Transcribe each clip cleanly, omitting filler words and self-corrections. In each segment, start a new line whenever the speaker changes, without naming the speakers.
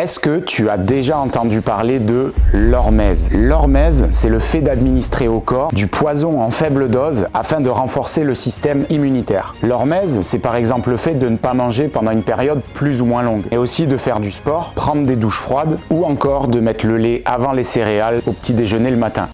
Est-ce que tu as déjà entendu parler de l'hormèse? L'hormèse, c'est le fait d'administrer au corps du poison en faible dose afin de renforcer le système immunitaire. L'hormèse, c'est par exemple le fait de ne pas manger pendant une période plus ou moins longue, et aussi de faire du sport, prendre des douches froides ou encore de mettre le lait avant les céréales au petit déjeuner le matin.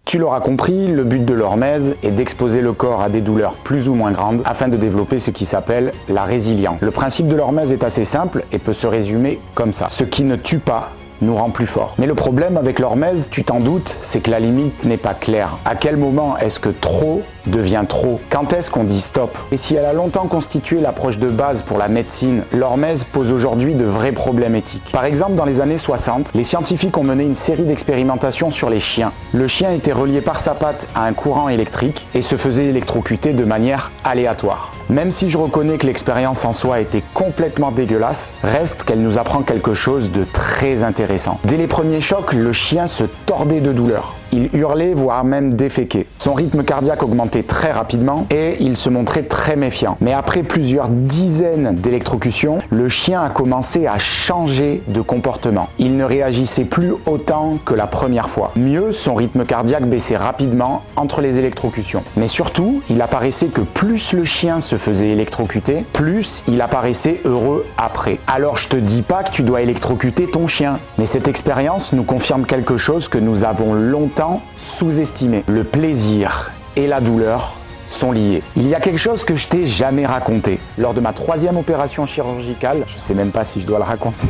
Tu l'auras compris, le but de l'hormèse est d'exposer le corps à des douleurs plus ou moins grandes afin de développer ce qui s'appelle la résilience. Le principe de l'hormèse est assez simple et peut se résumer comme ça. Ce qui ne tue pas nous rend plus forts. Mais le problème avec l'hormèse, tu t'en doutes, c'est que la limite n'est pas claire. À quel moment est-ce que trop devient trop? Quand est-ce qu'on dit stop? Et si elle a longtemps constitué l'approche de base pour la médecine, l'hormèse pose aujourd'hui de vrais problèmes éthiques. Par exemple, dans les années 60, les scientifiques ont mené une série d'expérimentations sur les chiens. Le chien était relié par sa patte à un courant électrique et se faisait électrocuter de manière aléatoire. Même si je reconnais que l'expérience en soi était complètement dégueulasse, reste qu'elle nous apprend quelque chose de très intéressant. Dès les premiers chocs, le chien se tordait de douleur. Il hurlait, voire même déféquait. Son rythme cardiaque augmentait très rapidement et il se montrait très méfiant. Mais après plusieurs dizaines d'électrocutions, le chien a commencé à changer de comportement. Il ne réagissait plus autant que la première fois. Mieux, son rythme cardiaque baissait rapidement entre les électrocutions. Mais surtout, il apparaissait que plus le chien se faisait électrocuter, plus il apparaissait heureux après. Alors je te dis pas que tu dois électrocuter ton chien, mais cette expérience nous confirme quelque chose que nous avons longtemps sous-estimé. Le plaisir et la douleur sont liés. Il y a quelque chose que je t'ai jamais raconté. Lors de ma 3e opération chirurgicale, je sais même pas si je dois le raconter,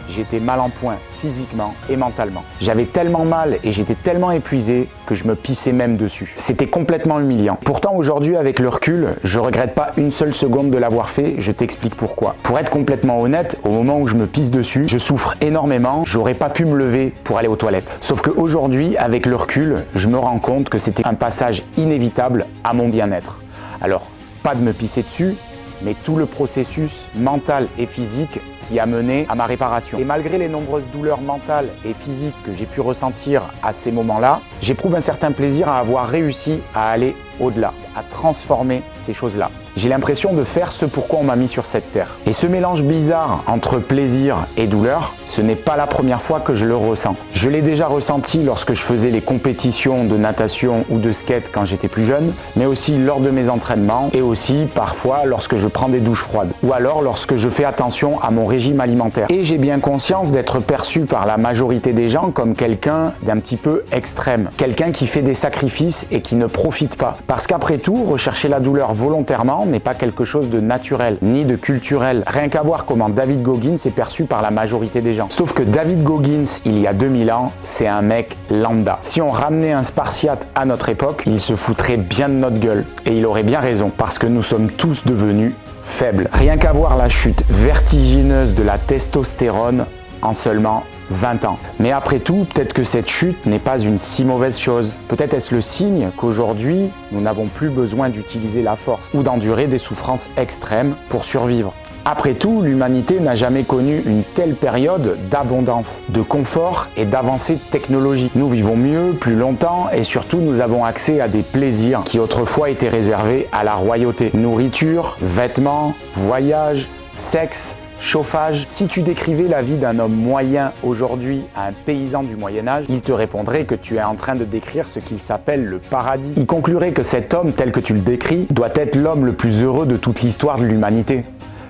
j'étais mal en point physiquement et mentalement. J'avais tellement mal et j'étais tellement épuisé que je me pissais même dessus. C'était complètement humiliant. Pourtant aujourd'hui, avec le recul, je regrette pas une seule seconde de l'avoir fait, je t'explique pourquoi. Pour être complètement honnête, au moment où je me pisse dessus, je souffre énormément, j'aurais pas pu me lever pour aller aux toilettes. Sauf qu'aujourd'hui, avec le recul, je me rends compte que c'était un passage inévitable à mon bien-être. Alors, pas de me pisser dessus, mais tout le processus mental et physique qui a mené à ma réparation. Et malgré les nombreuses douleurs mentales et physiques que j'ai pu ressentir à ces moments-là, j'éprouve un certain plaisir à avoir réussi à aller au-delà, à transformer ces choses-là. J'ai l'impression de faire ce pourquoi on m'a mis sur cette terre. Et ce mélange bizarre entre plaisir et douleur, ce n'est pas la première fois que je le ressens. Je l'ai déjà ressenti lorsque je faisais les compétitions de natation ou de skate quand j'étais plus jeune, mais aussi lors de mes entraînements et aussi parfois lorsque je prends des douches froides ou alors lorsque je fais attention à mon régime alimentaire. Et j'ai bien conscience d'être perçu par la majorité des gens comme quelqu'un d'un petit peu extrême, quelqu'un qui fait des sacrifices et qui ne profite pas. Parce qu'après tout, rechercher la douleur volontairement n'est pas quelque chose de naturel, ni de culturel. Rien qu'à voir comment David Goggins est perçu par la majorité des gens. Sauf que David Goggins, il y a 2000 ans, c'est un mec lambda. Si on ramenait un Spartiate à notre époque, il se foutrait bien de notre gueule. Et il aurait bien raison, parce que nous sommes tous devenus faibles. Rien qu'à voir la chute vertigineuse de la testostérone en seulement 20 ans. Mais après tout, peut-être que cette chute n'est pas une si mauvaise chose. Peut-être est-ce le signe qu'aujourd'hui, nous n'avons plus besoin d'utiliser la force ou d'endurer des souffrances extrêmes pour survivre. Après tout, l'humanité n'a jamais connu une telle période d'abondance, de confort et d'avancée technologique. Nous vivons mieux, plus longtemps et surtout nous avons accès à des plaisirs qui autrefois étaient réservés à la royauté. Nourriture, vêtements, voyages, sexe, chauffage. Si tu décrivais la vie d'un homme moyen aujourd'hui à un paysan du Moyen-Âge, il te répondrait que tu es en train de décrire ce qu'il s'appelle le paradis. Il conclurait que cet homme, tel que tu le décris, doit être l'homme le plus heureux de toute l'histoire de l'humanité.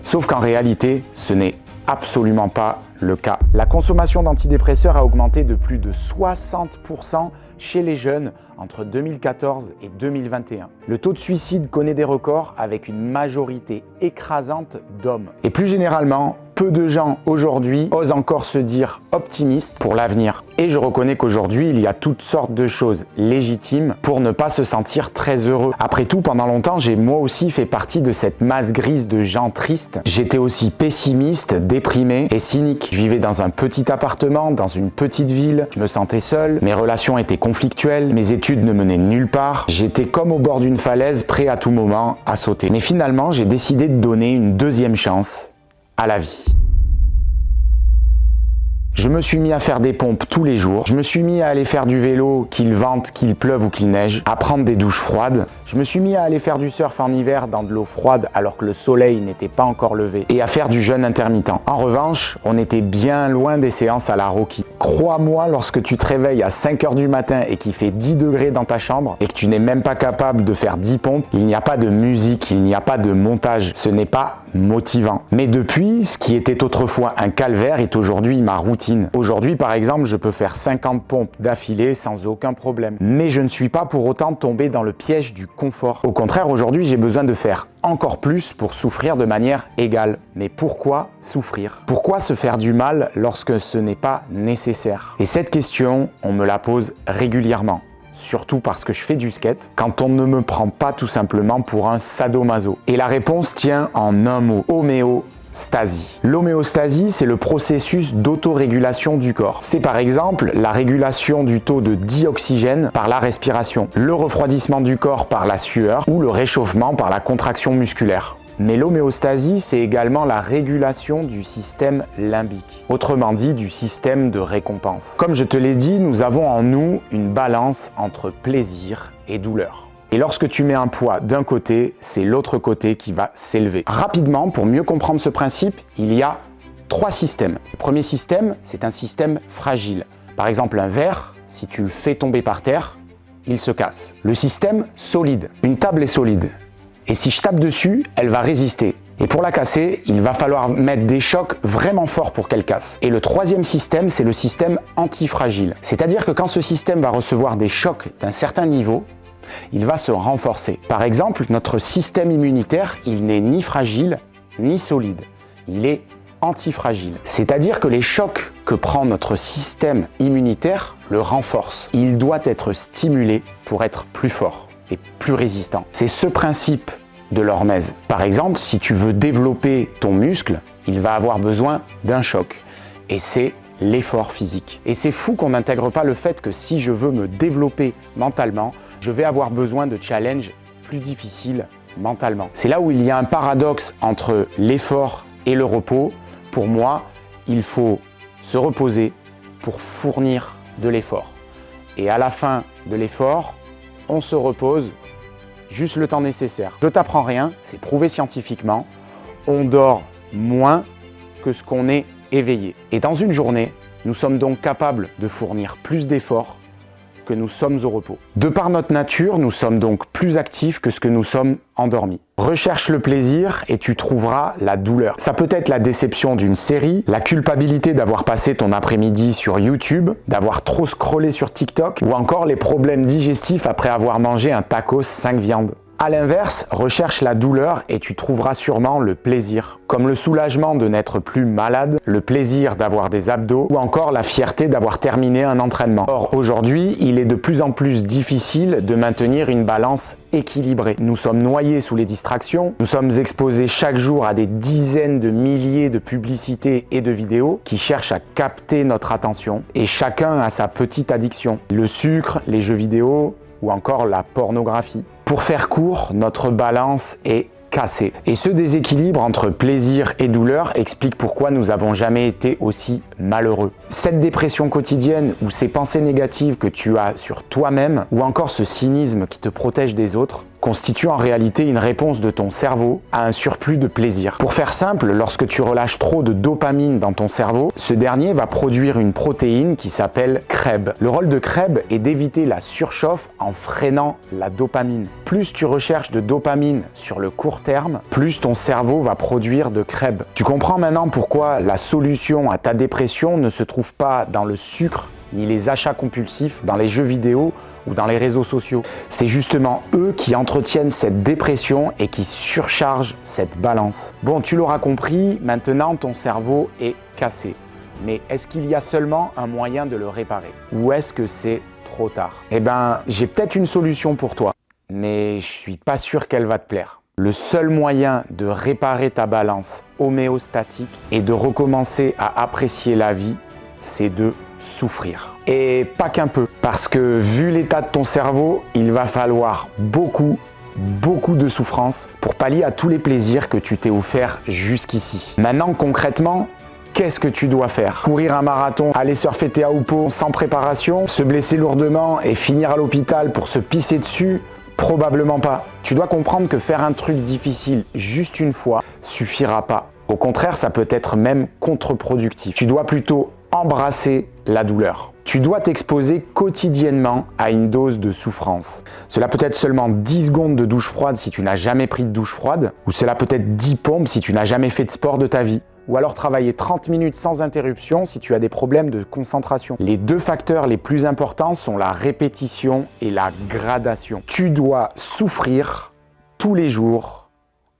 Sauf qu'en réalité, ce n'est absolument pas le cas. La consommation d'antidépresseurs a augmenté de plus de 60% chez les jeunes entre 2014 et 2021. Le taux de suicide connaît des records avec une majorité écrasante d'hommes. Et plus généralement, peu de gens aujourd'hui osent encore se dire optimistes pour l'avenir. Et je reconnais qu'aujourd'hui, il y a toutes sortes de choses légitimes pour ne pas se sentir très heureux. Après tout, pendant longtemps, j'ai moi aussi fait partie de cette masse grise de gens tristes. J'étais aussi pessimiste, déprimé et cynique. Je vivais dans un petit appartement, dans une petite ville. Je me sentais seul, mes relations étaient conflictuelles, mes études ne menaient nulle part. J'étais comme au bord d'une falaise, prêt à tout moment à sauter. Mais finalement, j'ai décidé de donner une deuxième chance à la vie. Je me suis mis à faire des pompes tous les jours. Je me suis mis à aller faire du vélo, qu'il vente, qu'il pleuve ou qu'il neige, à prendre des douches froides. Je me suis mis à aller faire du surf en hiver dans de l'eau froide alors que le soleil n'était pas encore levé et à faire du jeûne intermittent. En revanche, on était bien loin des séances à la Rocky. Crois-moi, lorsque tu te réveilles à 5 h du matin et qu'il fait 10 degrés dans ta chambre et que tu n'es même pas capable de faire 10 pompes, il n'y a pas de musique, il n'y a pas de montage. Ce n'est pas motivant. Mais depuis, ce qui était autrefois un calvaire est aujourd'hui ma routine. Aujourd'hui, par exemple, je peux faire 50 pompes d'affilée sans aucun problème. Mais je ne suis pas pour autant tombé dans le piège du confort. Au contraire, aujourd'hui, j'ai besoin de faire encore plus pour souffrir de manière égale. Mais pourquoi souffrir? Pourquoi se faire du mal lorsque ce n'est pas nécessaire? Et cette question, on me la pose régulièrement. Surtout parce que je fais du skate, quand on ne me prend pas tout simplement pour un sadomaso. Et la réponse tient en un mot, homéostasie. L'homéostasie, c'est le processus d'autorégulation du corps. C'est par exemple la régulation du taux de dioxygène par la respiration, le refroidissement du corps par la sueur ou le réchauffement par la contraction musculaire. Mais l'homéostasie, c'est également la régulation du système limbique, autrement dit du système de récompense. Comme je te l'ai dit, nous avons en nous une balance entre plaisir et douleur. Et lorsque tu mets un poids d'un côté, c'est l'autre côté qui va s'élever. Rapidement, pour mieux comprendre ce principe, il y a 3 systèmes. Le premier système, c'est un système fragile. Par exemple, un verre, si tu le fais tomber par terre, il se casse. Le système solide. Une table est solide. Et si je tape dessus, elle va résister. Et pour la casser, il va falloir mettre des chocs vraiment forts pour qu'elle casse. Et le troisième système, c'est le système antifragile. C'est-à-dire que quand ce système va recevoir des chocs d'un certain niveau, il va se renforcer. Par exemple, notre système immunitaire, il n'est ni fragile, ni solide. Il est antifragile. C'est-à-dire que les chocs que prend notre système immunitaire le renforcent. Il doit être stimulé pour être plus fort et plus résistant. C'est ce principe de l'hormèse. Par exemple, si tu veux développer ton muscle, il va avoir besoin d'un choc. Et c'est l'effort physique. Et c'est fou qu'on n'intègre pas le fait que si je veux me développer mentalement, je vais avoir besoin de challenges plus difficiles mentalement. C'est là où il y a un paradoxe entre l'effort et le repos. Pour moi, il faut se reposer pour fournir de l'effort. Et à la fin de l'effort, on se repose juste le temps nécessaire. Je t'apprends rien, c'est prouvé scientifiquement. On dort moins que ce qu'on est éveillé. Et dans une journée, nous sommes donc capables de fournir plus d'efforts que nous sommes au repos. De par notre nature, nous sommes donc plus actifs que ce que nous sommes endormis. Recherche le plaisir et tu trouveras la douleur. Ça peut être la déception d'une série, la culpabilité d'avoir passé ton après-midi sur YouTube, d'avoir trop scrollé sur TikTok ou encore les problèmes digestifs après avoir mangé un tacos 5 viandes. A l'inverse, recherche la douleur et tu trouveras sûrement le plaisir, comme le soulagement de n'être plus malade, le plaisir d'avoir des abdos ou encore la fierté d'avoir terminé un entraînement. Or, aujourd'hui, il est de plus en plus difficile de maintenir une balance équilibrée. Nous sommes noyés sous les distractions, nous sommes exposés chaque jour à des dizaines de milliers de publicités et de vidéos qui cherchent à capter notre attention et chacun a sa petite addiction. Le sucre, les jeux vidéo ou encore la pornographie. Pour faire court, notre balance est cassée. Et ce déséquilibre entre plaisir et douleur explique pourquoi nous n'avons jamais été aussi malheureux. Cette dépression quotidienne ou ces pensées négatives que tu as sur toi-même ou encore ce cynisme qui te protège des autres constitue en réalité une réponse de ton cerveau à un surplus de plaisir. Pour faire simple, lorsque tu relâches trop de dopamine dans ton cerveau, ce dernier va produire une protéine qui s'appelle Krebs. Le rôle de Krebs est d'éviter la surchauffe en freinant la dopamine. Plus tu recherches de dopamine sur le court terme, plus ton cerveau va produire de Krebs. Tu comprends maintenant pourquoi la solution à ta dépression ne se trouve pas dans le sucre ni les achats compulsifs, dans les jeux vidéo ou dans les réseaux sociaux. C'est justement eux qui entretiennent cette dépression et qui surchargent cette balance. Bon, tu l'auras compris, maintenant ton cerveau est cassé. Mais est-ce qu'il y a seulement un moyen de le réparer? Ou est-ce que c'est trop tard? Eh ben, j'ai peut-être une solution pour toi, mais je suis pas sûr qu'elle va te plaire. Le seul moyen de réparer ta balance homéostatique et de recommencer à apprécier la vie, c'est de souffrir. Et pas qu'un peu, parce que vu l'état de ton cerveau, il va falloir beaucoup de souffrance pour pallier à tous les plaisirs que tu t'es offert jusqu'ici. Maintenant, concrètement, qu'est-ce que tu dois faire? Courir un marathon, aller surfer Teahupo'o sans préparation, se blesser lourdement et finir à l'hôpital pour se pisser dessus? Probablement pas. Tu dois comprendre que faire un truc difficile juste une fois suffira pas. Au contraire, ça peut être même contre-productif. Tu dois plutôt embrasser la douleur. Tu dois t'exposer quotidiennement à une dose de souffrance. Cela peut être seulement 10 secondes de douche froide si tu n'as jamais pris de douche froide, ou cela peut être 10 pompes si tu n'as jamais fait de sport de ta vie. Ou alors travailler 30 minutes sans interruption si tu as des problèmes de concentration. Les deux facteurs les plus importants sont la répétition et la gradation. Tu dois souffrir tous les jours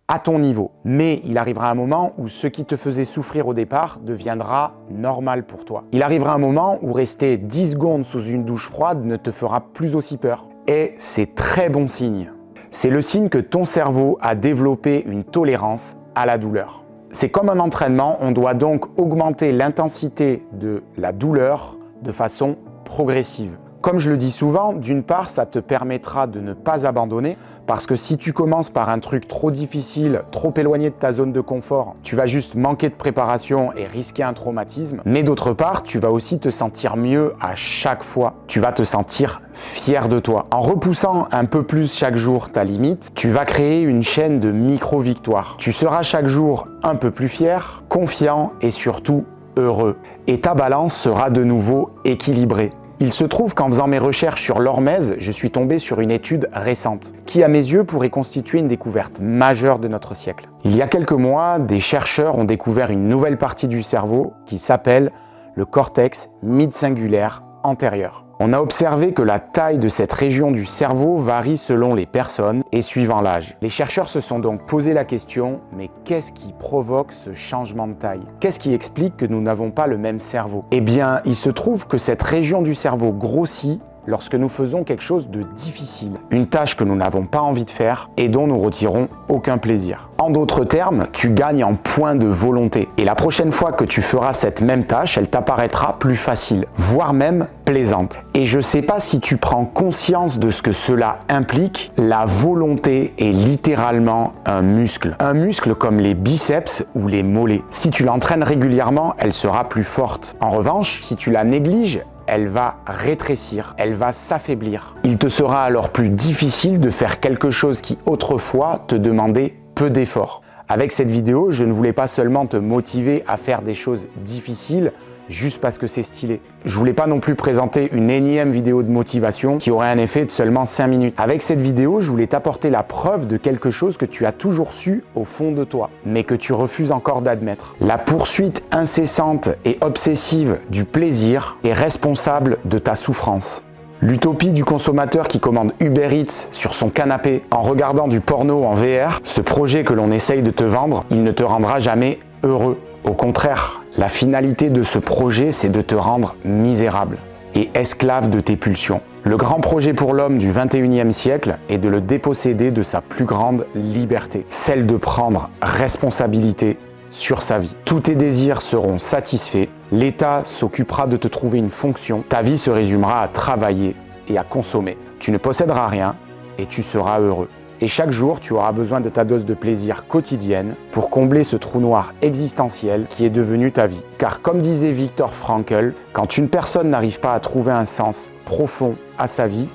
à ton niveau. Mais il arrivera un moment où ce qui te faisait souffrir au départ deviendra normal pour toi. Il arrivera un moment où rester 10 secondes sous une douche froide ne te fera plus aussi peur. Et c'est très bon signe. C'est le signe que ton cerveau a développé une tolérance à la douleur. C'est comme un entraînement, on doit donc augmenter l'intensité de la douleur de façon progressive. Comme je le dis souvent, d'une part, ça te permettra de ne pas abandonner parce que si tu commences par un truc trop difficile, trop éloigné de ta zone de confort, tu vas juste manquer de préparation et risquer un traumatisme. Mais d'autre part, tu vas aussi te sentir mieux à chaque fois. Tu vas te sentir fier de toi. En repoussant un peu plus chaque jour ta limite, tu vas créer une chaîne de micro-victoires. Tu seras chaque jour un peu plus fier, confiant et surtout heureux. Et ta balance sera de nouveau équilibrée. Il se trouve qu'en faisant mes recherches sur l'hormèse, je suis tombé sur une étude récente qui, à mes yeux, pourrait constituer une découverte majeure de notre siècle. Il y a quelques mois, des chercheurs ont découvert une nouvelle partie du cerveau qui s'appelle le cortex mid-cingulaire antérieur. On a observé que la taille de cette région du cerveau varie selon les personnes et suivant l'âge. Les chercheurs se sont donc posé la question, mais qu'est-ce qui provoque ce changement de taille? Qu'est-ce qui explique que nous n'avons pas le même cerveau? Eh bien, il se trouve que cette région du cerveau grossit lorsque nous faisons quelque chose de difficile, une tâche que nous n'avons pas envie de faire et dont nous retirons aucun plaisir. En d'autres termes, tu gagnes en points de volonté. Et la prochaine fois que tu feras cette même tâche, elle t'apparaîtra plus facile, voire même plaisante. Et je ne sais pas si tu prends conscience de ce que cela implique, la volonté est littéralement un muscle. Un muscle comme les biceps ou les mollets. Si tu l'entraînes régulièrement, elle sera plus forte. En revanche, si tu la négliges, elle va rétrécir, elle va s'affaiblir. Il te sera alors plus difficile de faire quelque chose qui autrefois te demandait peu d'efforts. Avec cette vidéo, je ne voulais pas seulement te motiver à faire des choses difficiles juste parce que c'est stylé. Je voulais pas non plus présenter une énième vidéo de motivation qui aurait un effet de seulement 5 minutes. Avec cette vidéo, je voulais t'apporter la preuve de quelque chose que tu as toujours su au fond de toi, mais que tu refuses encore d'admettre. La poursuite incessante et obsessive du plaisir est responsable de ta souffrance. L'utopie du consommateur qui commande Uber Eats sur son canapé en regardant du porno en VR, ce projet que l'on essaye de te vendre, il ne te rendra jamais heureux. Au contraire, la finalité de ce projet, c'est de te rendre misérable et esclave de tes pulsions. Le grand projet pour l'homme du 21e siècle est de le déposséder de sa plus grande liberté, celle de prendre responsabilité sur sa vie. Tous tes désirs seront satisfaits, l'État s'occupera de te trouver une fonction, ta vie se résumera à travailler et à consommer. Tu ne posséderas rien et tu seras heureux. Et chaque jour, tu auras besoin de ta dose de plaisir quotidienne pour combler ce trou noir existentiel qui est devenu ta vie. Car comme disait Viktor Frankl, quand une personne n'arrive pas à trouver un sens profond à sa vie,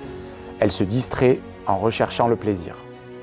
elle se distrait en recherchant le plaisir.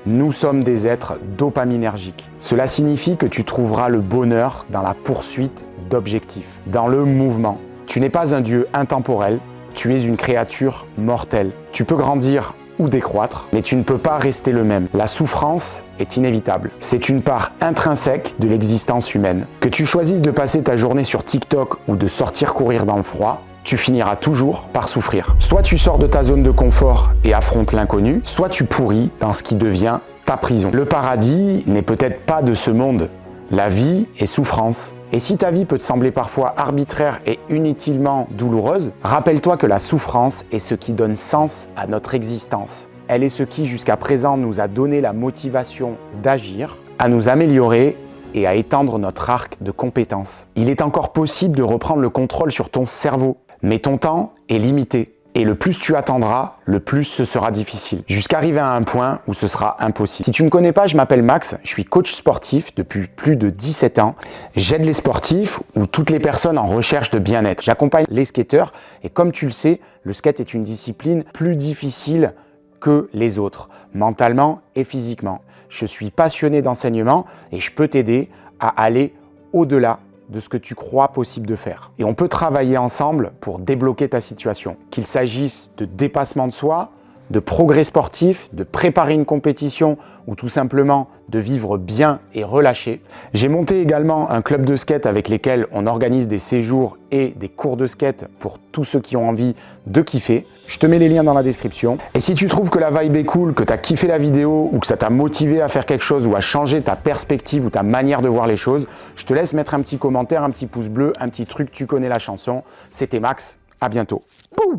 Nous sommes des êtres dopaminergiques. Cela signifie que tu trouveras le bonheur dans la poursuite d'objectifs, dans le mouvement. Tu n'es pas un dieu intemporel, tu es une créature mortelle. Tu peux grandir ou décroître, mais tu ne peux pas rester le même. La souffrance est inévitable. C'est une part intrinsèque de l'existence humaine. Que tu choisisses de passer ta journée sur TikTok ou de sortir courir dans le froid, tu finiras toujours par souffrir. Soit tu sors de ta zone de confort et affrontes l'inconnu, soit tu pourris dans ce qui devient ta prison. Le paradis n'est peut-être pas de ce monde. La vie est souffrance. Et si ta vie peut te sembler parfois arbitraire et inutilement douloureuse, rappelle-toi que la souffrance est ce qui donne sens à notre existence. Elle est ce qui, jusqu'à présent, nous a donné la motivation d'agir, à nous améliorer et à étendre notre arc de compétences. Il est encore possible de reprendre le contrôle sur ton cerveau, mais ton temps est limité. Et le plus tu attendras, le plus ce sera difficile. Jusqu'à arriver à un point où ce sera impossible. Si tu ne me connais pas, je m'appelle Max, je suis coach sportif depuis plus de 17 ans. J'aide les sportifs ou toutes les personnes en recherche de bien-être. J'accompagne les skateurs et comme tu le sais, le skate est une discipline plus difficile que les autres, mentalement et physiquement. Je suis passionné d'enseignement et je peux t'aider à aller au-delà de ce que tu crois possible de faire. Et on peut travailler ensemble pour débloquer ta situation. Qu'il s'agisse de dépassement de soi, de progrès sportif, de préparer une compétition ou tout simplement de vivre bien et relâché. J'ai monté également un club de skate avec lesquels on organise des séjours et des cours de skate pour tous ceux qui ont envie de kiffer. Je te mets les liens dans la description. Et si tu trouves que la vibe est cool, que tu as kiffé la vidéo ou que ça t'a motivé à faire quelque chose ou à changer ta perspective ou ta manière de voir les choses, je te laisse mettre un petit commentaire, un petit pouce bleu, un petit truc, tu connais la chanson. C'était Max, à bientôt. Boum.